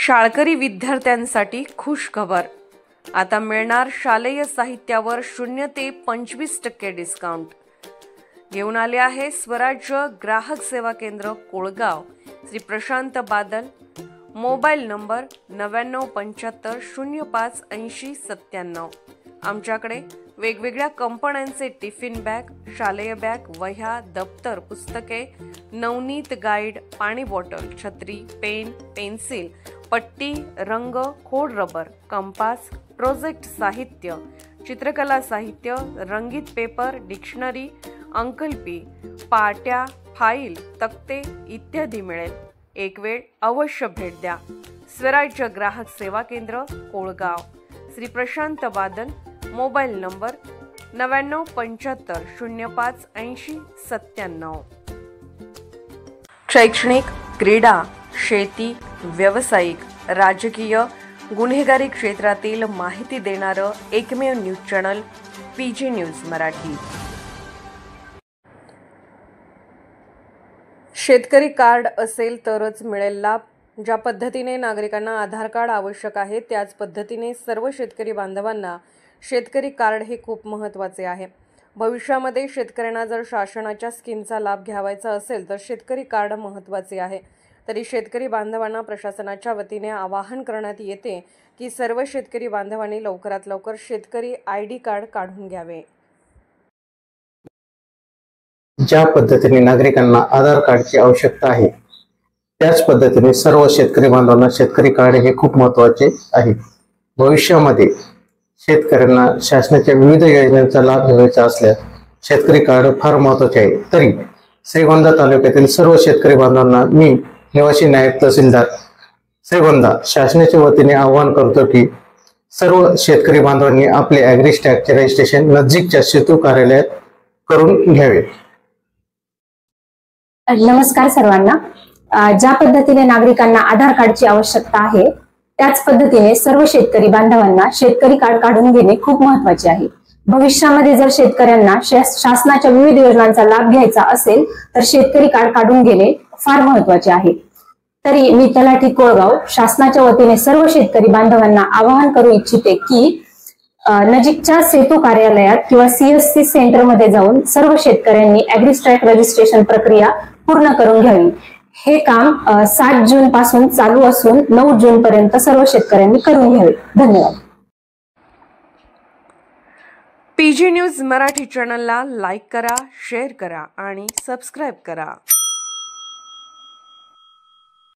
शाळकरी विद्यार्थ्यांसाठी खुश खबर। आता मिळणार शालेय साहित्यावर 0 ते 25% डिस्काउंट। घेऊन आले आहे स्वराज्य ग्राहक सेवा केंद्र कोळगाव, श्री प्रशांत बादल। Mobile number 9975058097। आमच्याकडे वेगवेगळ्या कंपन्यांचे टिफिन बॅग, शालेय बॅग, वह्या, दप्तर, पुस्तके, नवनीत गाईड, पाणी बॉटल, छत्री, पेन, पेन्सिल, पट्टी, रंग, खोड रबर, कंपास, प्रोजेक्ट साहित्य, चित्रकला साहित्य, रंगीत पेपर, डिक्शनरी, अंकलिपी, पाट्या, फाईल, तक्ते इत्यादी मिळेल। एक वेळ अवश्य भेट द्या। स्वराज्य ग्राहक सेवा केंद्र कोळगाव, श्री प्रशांत बादल। Mobile number 9975058097। शैक्षणिक, क्रीडा, शेती, व्यावसायिक, राजकीय, गुन्हेगारी क्षेत्रातील माहिती देणारं एकमेव news channel PG news Marathi. शेतकरी कार्ड असेल तरच मिळेल लाभ। ज्या पद्धतीने नागरिकांना आधार कार्ड आवश्यक आहे, त्याच पद्धतीने सर्व शेतकरी बांधवांना शेतकरी कार्ड हे खूप महत्त्वाचे आहे। भविष्यामध्ये शेतकऱ्यांना जर शासनाच्या स्कीमचा लाभ घ्यावायचा असेल तर शेतकरी कार्ड महत्त्वाचे आहे। तरी शेतकरी बांधवांना प्रशासनाच्या वतीने आवाहन करण्यात येते की सर्व शेतकरी बांधवांनी लवकरात लवकर शेतकरी ID कार्ड काढून घ्यावे। ज्या पद्धतीने नागरिकांना आधार कार्डची आवश्यकता आहे, त्याच पद्धतीने सर्व शेतकरी बांधवांना शेतकरी कार्ड हे खूप महत्त्वाचे आहे। भविष्यामध्ये शेतकऱ्यांना शासनाच्या विविध योजनांचा लाभ घ्यायचा असल्यास शेतकरी कार्ड फार महत्त्वाचे आहे। तरी श्रीगोंदा तालुक्यातील सर्व शेतकरी बांधवांना मी निवासी नायब तहसीलदार श्रीगोंदा शासनाच्या वतीने आवाहन करतो की सर्व शेतकरी बांधवांनी आपले ॲग्रीस्टॅगचे रजिस्ट्रेशन नजीकच्या सेतू कार्यालयात करून घ्यावे। नमस्कार सर्वांना। ज्या पद्धतीने नागरिकांना आधार कार्डची आवश्यकता आहे, त्याच पद्धतीने सर्व शेतकरी बांधवांना शेतकरी कार्ड काढून घेणे खूप महत्त्वाचे आहे। भविष्यामध्ये जर शेतकऱ्यांना शासनाच्या विविध योजनांचा लाभ घ्यायचा असेल तर शेतकरी कार्ड काढून घेणे फार महत्त्वाचे आहे। तरी मी तलाठी कोळगाव शासनाच्या वतीने सर्व शेतकरी बांधवांना आवाहन करू इच्छिते की नजीकच्या सेतू कार्यालयात किंवा CSC सेंटरमध्ये जाऊन सर्व शेतकऱ्यांनी ॲग्रीस्टॅग रजिस्ट्रेशन प्रक्रिया पूर्ण करून घ्यावी। हे काम 7 जून पासून चालू असून 9 जून पर्यंत सर्व शेतकऱ्यांनी करून घ्यावे। धन्यवाद। पीजी न्यूज मराठी चॅनलला लाईक करा, शेअर करा आणि सबस्क्राइब करा।